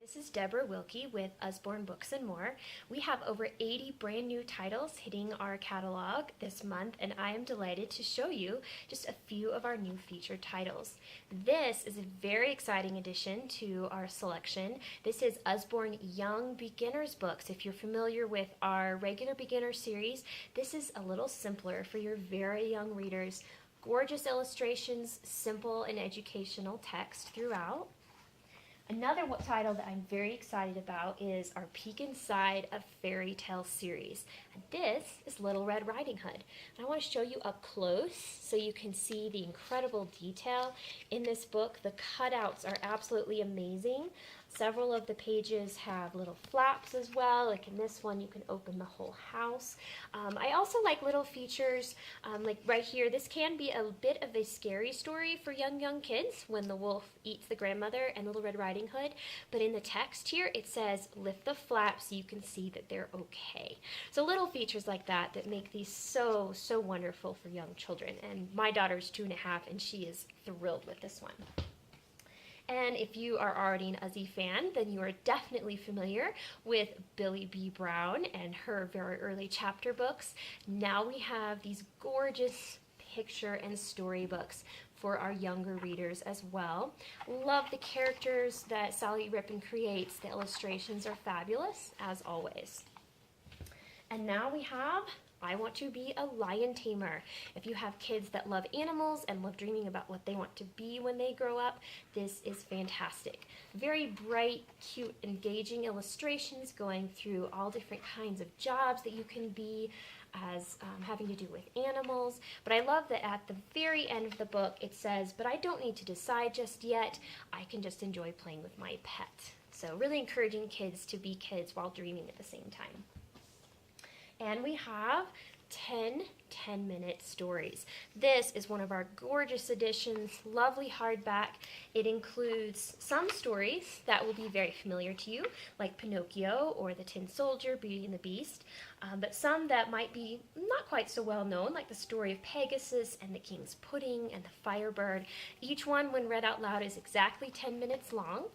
This is Deborah Wilkie with Usborne Books and More. We have over 80 brand new titles hitting our catalog this month, and I am delighted to show you just a few of our new featured titles. This is a very exciting addition to our selection. This is Usborne Young Beginners Books. If you're familiar with our regular beginner series, this is a little simpler for your very young readers. Gorgeous illustrations, simple and educational text throughout. Another title that I'm very excited about is our Peek Inside a Fairy Tale series. And this is Little Red Riding Hood. And I want to show you up close so you can see the incredible detail in this book. The cutouts are absolutely amazing. Several of the pages have little flaps as well. Like in this one, you can open the whole house. I also like little features, like right here. This can be a bit of a scary story for young kids when the wolf eats the grandmother and Little Red Riding Hood. But in the text here, it says, lift the flap so you can see that they're okay. So little features like that make these so wonderful for young children. And my daughter's 2.5, and she is thrilled with this one. And if you are already an Uzzy fan, then you are definitely familiar with Billy B. Brown and her very early chapter books. Now we have these gorgeous picture and storybooks for our younger readers as well. Love the characters that Sally Rippin creates. The illustrations are fabulous, as always. And now we have I Want to Be a Lion Tamer. If you have kids that love animals and love dreaming about what they want to be when they grow up, this is fantastic. Very bright, cute, engaging illustrations going through all different kinds of jobs that you can be as having to do with animals. But I love that at the very end of the book it says, but I don't need to decide just yet. I can just enjoy playing with my pet. So really encouraging kids to be kids while dreaming at the same time. And we have 10 10-minute stories. This is one of our gorgeous editions, lovely hardback. It includes some stories that will be very familiar to you, like Pinocchio or The Tin Soldier, Beauty and the Beast, but some that might be not quite so well known, like the story of Pegasus and the King's Pudding and the Firebird. Each one, when read out loud, is exactly 10 minutes long.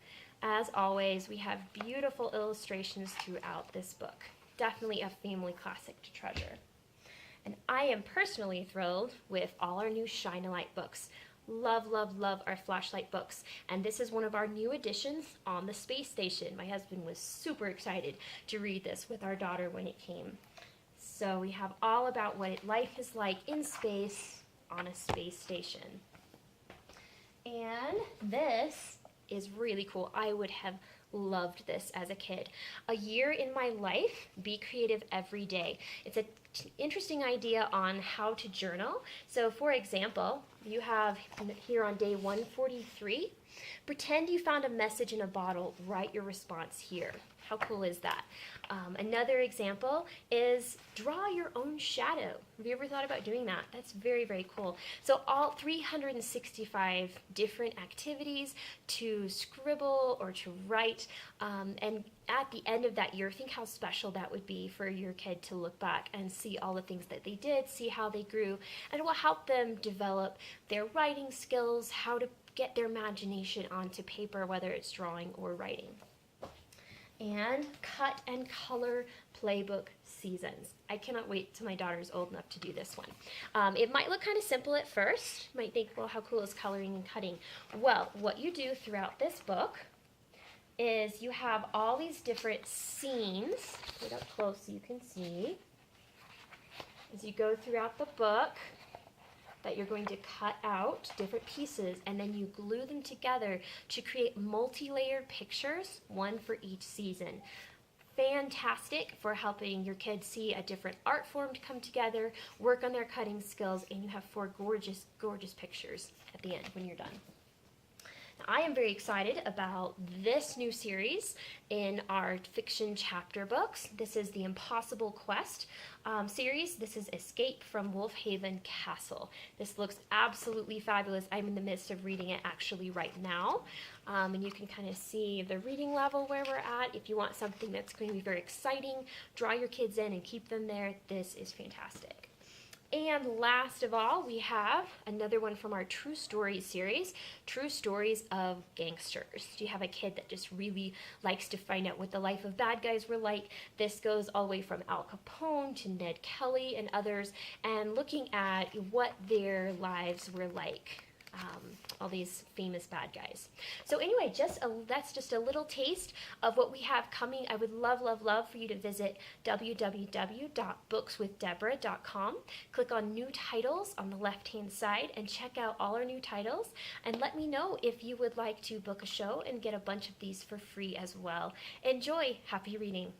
As always, we have beautiful illustrations throughout this book. Definitely a family classic to treasure. And I am personally thrilled with all our new Shine a Light books. Love our flashlight books. And this is one of our new additions on the space station. My husband was super excited to read this with our daughter when it came. So we have all about what life is like in space on a space station. And this is really cool. I would have loved this as a kid. A Year in My Life, Be Creative Every Day. It's an interesting idea on how to journal. So for example, you have here on day 143, pretend you found a message in a bottle, write your response here. How cool is that? Another example is draw your own shadow. Have you ever thought about doing that? That's very cool. So all 365 different activities to scribble or to write, and at the end of that year, think how special that would be for your kid to look back and see all the things that they did, see how they grew, and it will help them develop their writing skills, how to get their imagination onto paper, whether it's drawing or writing. And Cut and Color Playbook Seasons. I cannot wait till my daughter's old enough to do this one. It might look kind of simple at first. You might think, well, how cool is coloring and cutting? Well, what you do throughout this book is you have all these different scenes. Put it up close so you can see. As you go throughout the book, that you're going to cut out different pieces and then you glue them together to create multi-layered pictures, one for each season. Fantastic for helping your kids see a different art form to come together, work on their cutting skills, and you have 4 gorgeous pictures at the end when you're done. I am very excited about this new series in our fiction chapter books. This is the Impossible Quest series. This is Escape from Wolfhaven Castle. This looks absolutely fabulous. I'm in the midst of reading it actually right now. And you can kind of see the reading level where we're at. If you want something that's going to be very exciting, draw your kids in and keep them there, this is fantastic. And last of all, we have another one from our True Stories series, True Stories of Gangsters. Do you have a kid that just really likes to find out what the life of bad guys were like? This goes all the way from Al Capone to Ned Kelly and others, and looking at what their lives were like. All these famous bad guys. So anyway, that's just a little taste of what we have coming. I would love, love, love for you to visit www.bookswithdeborah.com. Click on new titles on the left-hand side and check out all our new titles. And let me know if you would like to book a show and get a bunch of these for free as well. Enjoy. Happy reading.